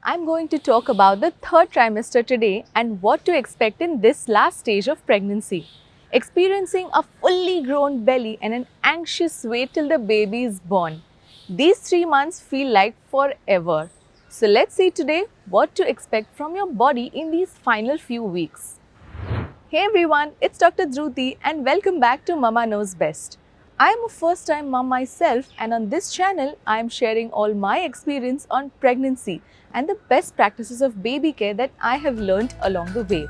I'm going to talk about the third trimester today and what to expect in this last stage of pregnancy. Experiencing a fully grown belly and an anxious wait till the baby is born. These 3 months feel like forever. So let's see today what to expect from your body in these final few weeks. Hey everyone, it's Dr. Dhruti and welcome back to Mama Knows Best. I am a first time mom myself and on this channel I am sharing all my experience on pregnancy and the best practices of baby care that I have learned along the way.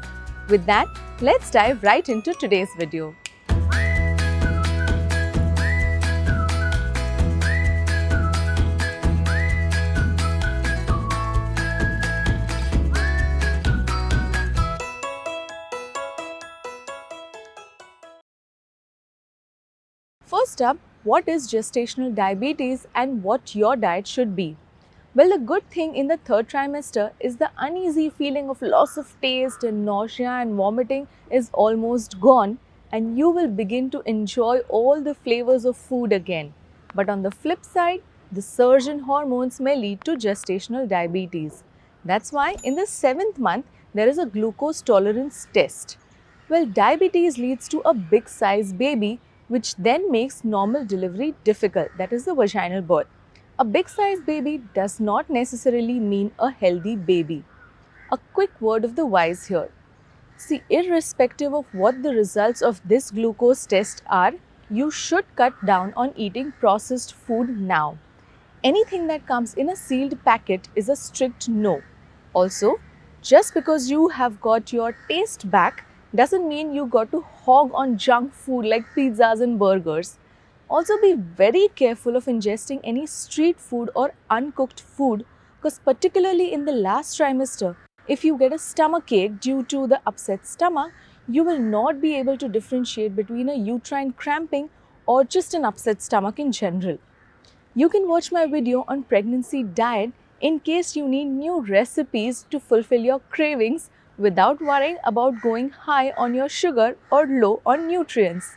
With that, let's dive right into today's video. First up, what is gestational diabetes and what your diet should be? Well, the good thing in the third trimester is the uneasy feeling of loss of taste and nausea and vomiting is almost gone and you will begin to enjoy all the flavors of food again. But on the flip side, the surge in hormones may lead to gestational diabetes. That's why in the 7th month, there is a glucose tolerance test. Well, diabetes leads to a big size baby, which then makes normal delivery difficult, that is the vaginal birth. A big size baby does not necessarily mean a healthy baby. A quick word of the wise here. See, irrespective of what the results of this glucose test are, you should cut down on eating processed food now. Anything that comes in a sealed packet is a strict no. Also, just because you have got your taste back doesn't mean you got to hog on junk food like pizzas and burgers. Also, be very careful of ingesting any street food or uncooked food because, particularly in the last trimester, if you get a stomach ache due to the upset stomach, you will not be able to differentiate between a uterine cramping or just an upset stomach in general. You can watch my video on pregnancy diet in case you need new recipes to fulfill your cravings without worrying about going high on your sugar or low on nutrients.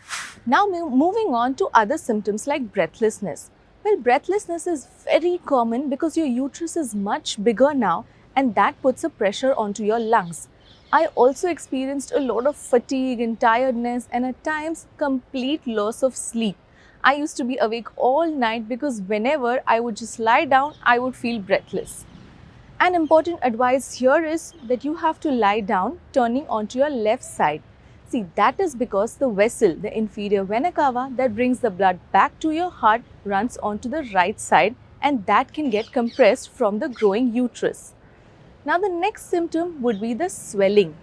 Now moving on to other symptoms like breathlessness. Well, breathlessness is very common because your uterus is much bigger now and that puts a pressure onto your lungs. I also experienced a lot of fatigue and tiredness and at times complete loss of sleep. I used to be awake all night because whenever I would just lie down, I would feel breathless. An important advice here is that you have to lie down turning onto your left side. See, that is because the vessel, the inferior vena cava that brings the blood back to your heart runs onto the right side and that can get compressed from the growing uterus. Now the next symptom would be the swelling.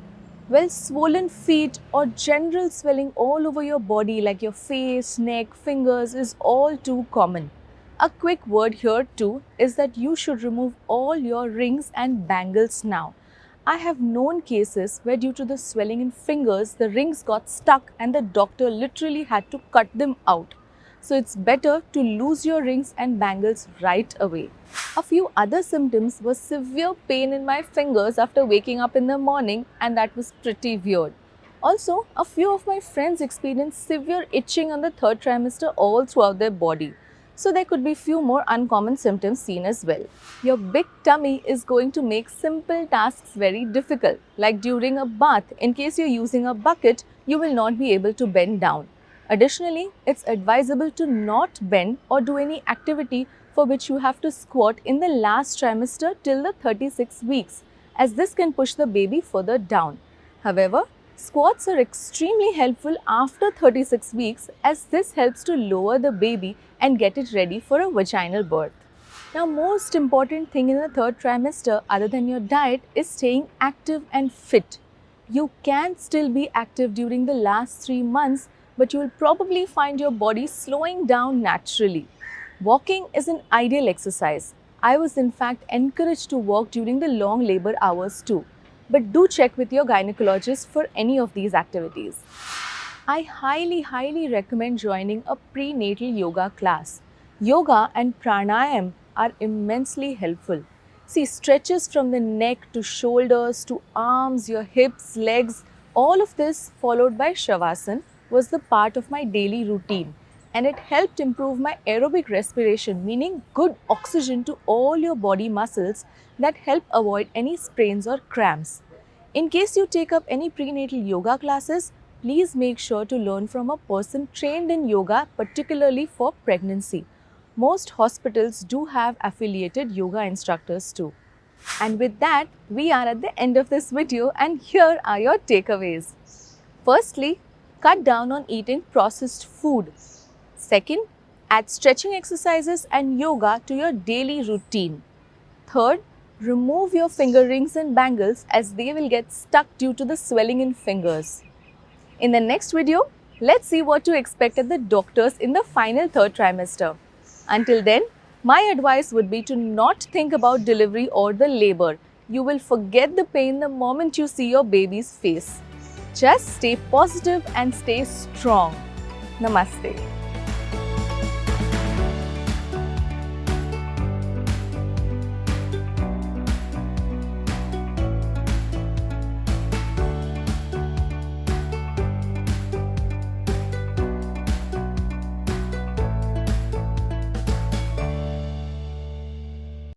Well, swollen feet or general swelling all over your body like your face, neck, fingers is all too common. A quick word here too is that you should remove all your rings and bangles now. I have known cases where due to the swelling in fingers, the rings got stuck and the doctor literally had to cut them out. So it's better to lose your rings and bangles right away. A few other symptoms were severe pain in my fingers after waking up in the morning and that was pretty weird. Also, a few of my friends experienced severe itching on the third trimester all throughout their body. So there could be few more uncommon symptoms seen as well. Your big tummy is going to make simple tasks very difficult. Like during a bath, in case you're using a bucket, you will not be able to bend down. Additionally, it's advisable to not bend or do any activity for which you have to squat in the last trimester till the 36 weeks, as this can push the baby further down. However, squats are extremely helpful after 36 weeks as this helps to lower the baby and get it ready for a vaginal birth. Now, most important thing in the third trimester other than your diet is staying active and fit. You can still be active during the last 3 months, but you will probably find your body slowing down naturally. Walking is an ideal exercise. I was in fact encouraged to walk during the long labor hours too. But do check with your gynecologist for any of these activities. I highly recommend joining a prenatal yoga class. Yoga and pranayam are immensely helpful. See, stretches from the neck to shoulders to arms, your hips, legs, all of this followed by shavasana was the part of my daily routine. and it helped improve my aerobic respiration, meaning good oxygen to all your body muscles that help avoid any sprains or cramps. In case you take up any prenatal yoga classes, please make sure to learn from a person trained in yoga, particularly for pregnancy. Most hospitals do have affiliated yoga instructors too. And with that, we are at the end of this video, and here are your takeaways. Firstly, cut down on eating processed food. Second, add stretching exercises and yoga to your daily routine. Third, remove your finger rings and bangles as they will get stuck due to the swelling in fingers. In the next video, let's see what to expect at the doctors in the final third trimester. Until then, my advice would be to not think about delivery or the labor. You will forget the pain the moment you see your baby's face. Just stay positive and stay strong. Namaste.